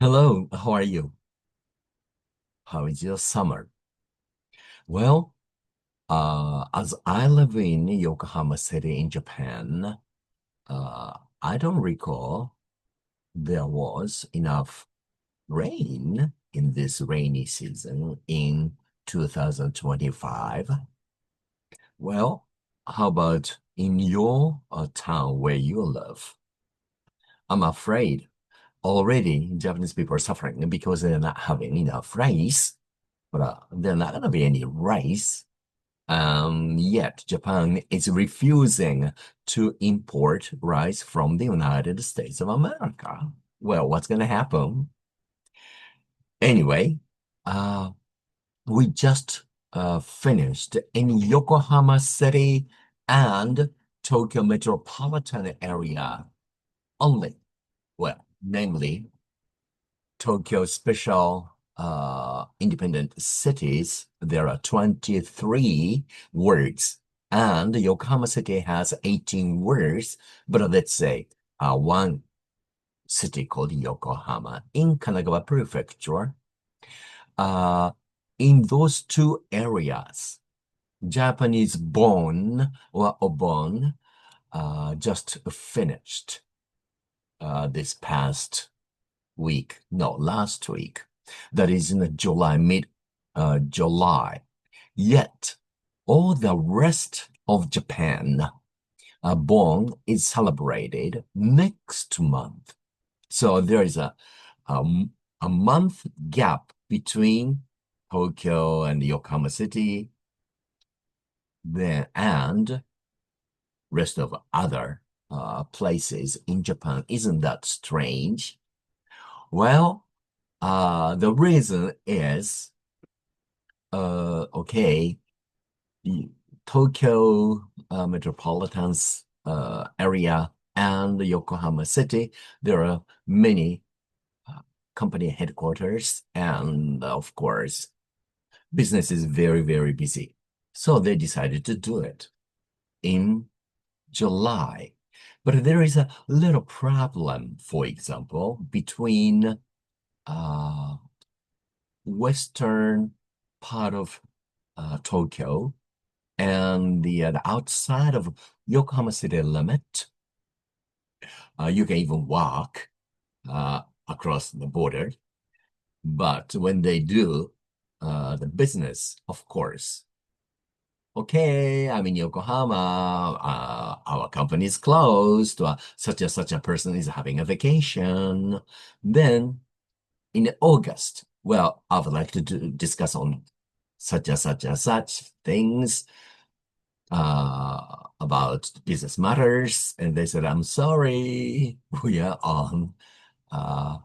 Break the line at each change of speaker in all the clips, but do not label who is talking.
Hello, how are you? How is your summer? Well, as I live in Yokohama City in Japan, I don't recall there was enough rain in this rainy season in 2025. Well, how about in your town where you live? I'm afraid already Japanese people are suffering because they're not having enough rice, but there's not going to be any rice. Yet Japan is refusing to import rice from the United States of America. Well, what's going to happen? Anyway, uh, we just finished in Yokohama City and Tokyo metropolitan area only. Well, namely Tokyo special independent cities, there are 23 words, and Yokohama City has 18 words. But let's say one city called Yokohama in Kanagawa Prefecture. Uh, in those two areas, Japanese bon or obon just finished this past week, no, last week. That is in July, mid July. Yet, all the rest of Japan, Bon is celebrated next month. So there is a, a month gap between Tokyo and Yokohama City, then and rest of other places in Japan. Isn't that strange? Well, the reason is, okay, the Tokyo metropolitan's area and Yokohama City, there are many uh, company headquarters, and of course, business is very, very busy. So they decided to do it in July. But there is a little problem, for example, between uh, western part of Tokyo and the outside of Yokohama city limit. You can even walk uh, across the border. But when they do the business, of course, okay, I'm in Yokohama, our company is closed, such and such a person is having a vacation. Then in August, well, I would like to discuss on such and such and such things about business matters. And they said, I'm sorry, we are on uh,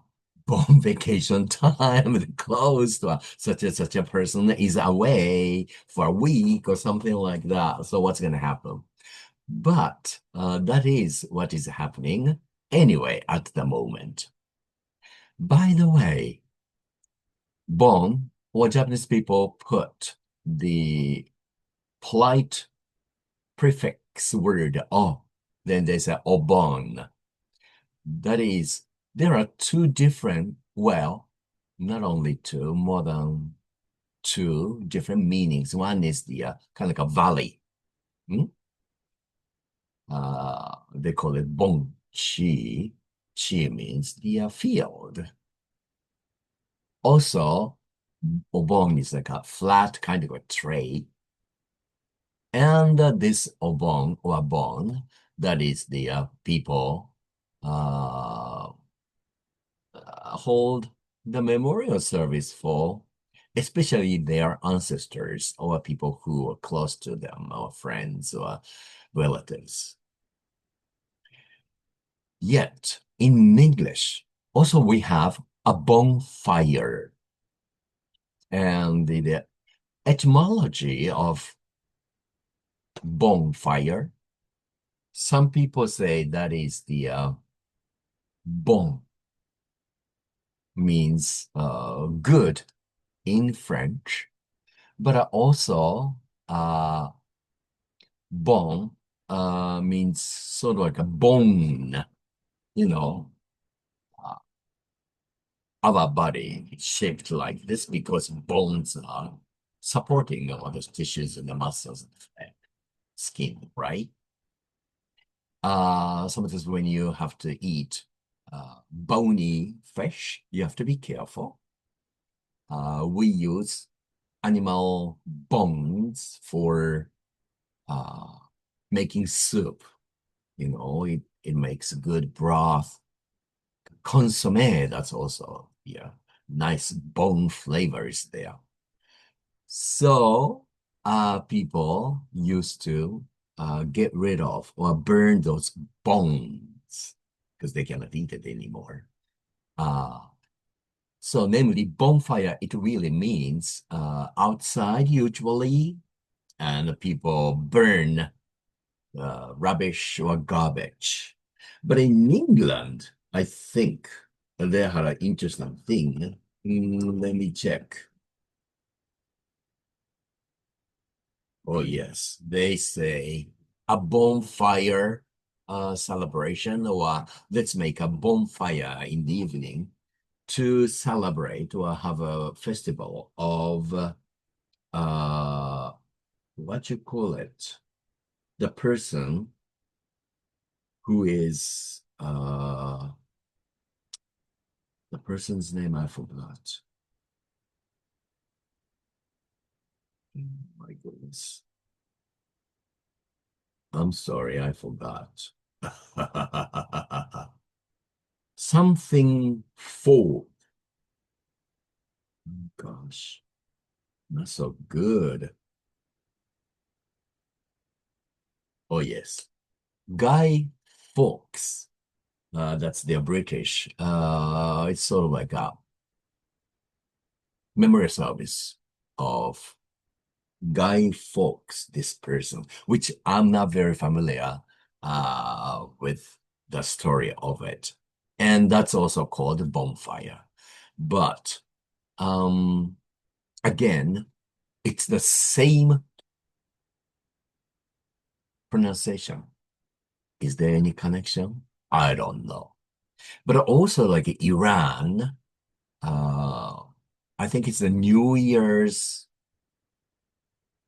bon vacation time, closed. Such and such a person is away for a week or something like that. So what's going to happen? But that is what is happening anyway at the moment. By the way, bon, or Japanese people put the polite prefix word o, then they say obon. That is, there are two different, well, not only two, more than two different meanings. One is the kind of like a valley. Hmm? They call it bon chi. Chi means the field. Also, obon is like a flat kind of a tray. And this obon or bon, that is the people uh, hold the memorial service for, especially their ancestors or people who are close to them, or friends or relatives. Yet, in English, also we have a bonfire. And the etymology of bonfire, some people say that is the bon means good in French, but also bon means sort of like a bone, you know. Uh, our body is shaped like this because bones are supporting all the tissues and the muscles and skin, right? Sometimes when you have to eat bony fish, you have to be careful. We use animal bones for making soup. You know, it makes good broth. Consomme, that's also, yeah, nice bone flavors there. So, people used to get rid of or burn those bones because they cannot eat it anymore. So namely, bonfire, it really means outside usually, and people burn rubbish or garbage. But in England, I think they had an interesting thing. Let me check. Oh, yes. They say a bonfire celebration, or let's make a bonfire in the evening to celebrate or have a festival of what you call it? The person who is the person's name I forgot. Oh my goodness. I'm sorry, I forgot. Something for. Gosh, not so good. Oh, yes. Guy Fawkes. That's their British. It's sort of like a memory service of Guy Fawkes, this person, which I'm not very familiar with the story of it. And that's also called bonfire. But again, it's the same pronunciation. Is there any connection? I don't know. But also like Iran, I think it's the New Year's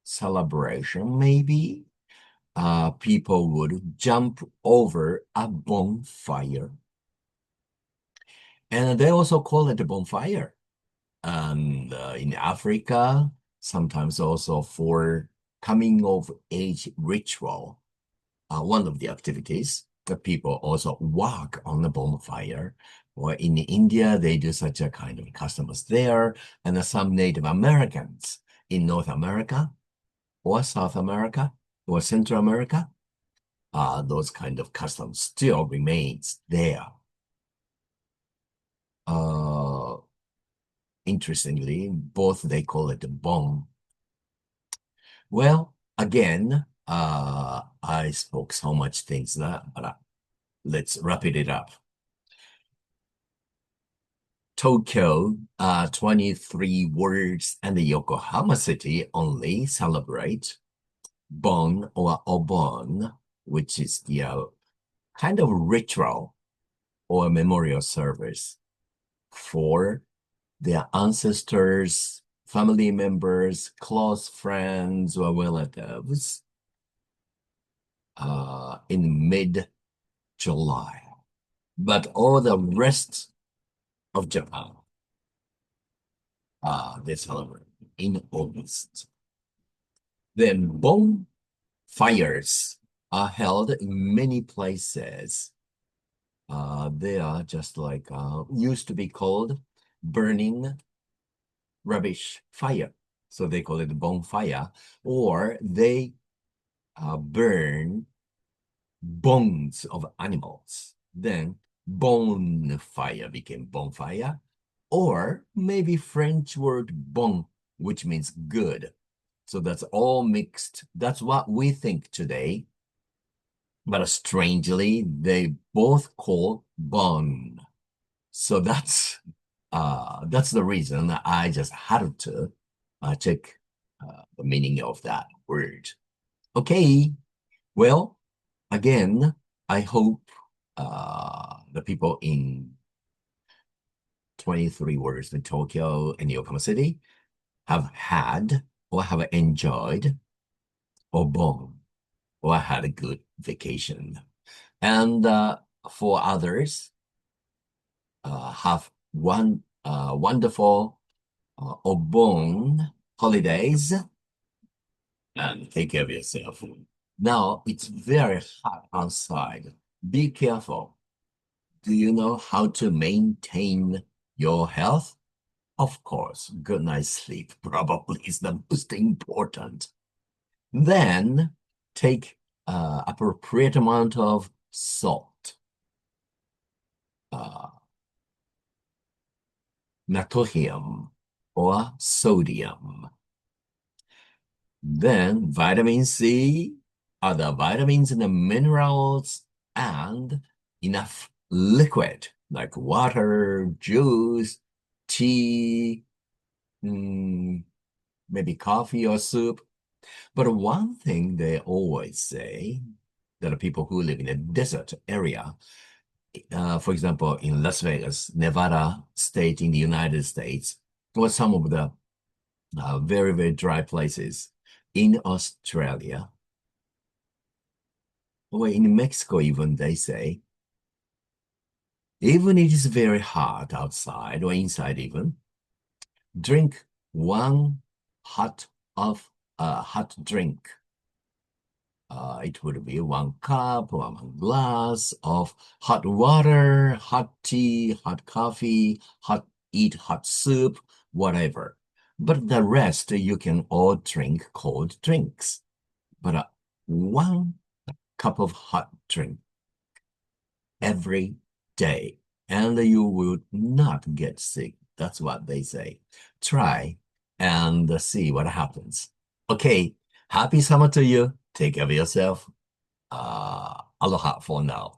celebration, maybe. People would jump over a bonfire. And they also call it a bonfire. And in Africa, sometimes also for coming of age ritual, one of the activities that people also walk on the bonfire. Or in India, they do such a kind of customs there. And some Native Americans in North America or South America or Central America, those kind of customs still remains there. Interestingly, both they call it bon. Well, again, I spoke so much things that, but let's wrap it up. Tokyo, 23 words, and the Yokohama city only celebrate Bon or Obon, which is the kind of ritual or memorial service for their ancestors, family members, close friends, or relatives in mid-July. But all the rest of Japan, they celebrate in August. Then bonfires are held in many places. They are just like used to be called burning rubbish fire. So they call it bonfire, or they burn bones of animals. Then bonfire became bonfire, or maybe French word bon, which means good. So that's all mixed. That's what we think today. But strangely, they both call bon. So that's the reason I just had to check the meaning of that word. Okay, well, again, I hope the people in 23 words in Tokyo and Yokohama City, have had or have enjoyed or born or had a good vacation. And for others, have one wonderful Obon holidays and take care of yourself. Now it's very hot outside. Be careful. Do you know how to maintain your health? Of course, good night's sleep probably is the most important. Then take appropriate amount of salt, natrium or sodium. Then vitamin C, other vitamins and minerals, and enough liquid like water, juice, tea, maybe coffee or soup. But one thing they always say, that are people who live in a desert area, for example, in Las Vegas, Nevada state in the United States, or some of the very, very dry places in Australia, or in Mexico even, they say, even it is very hot outside or inside even, drink one hot drink. It would be 1 cup or 1 glass of hot water, hot tea, hot coffee, eat hot soup, whatever. But the rest you can all drink cold drinks. But 1 cup of hot drink every day, and you will not get sick. That's what they say. Try and see what happens. Okay, happy summer to you. Take care of yourself. Aloha for now.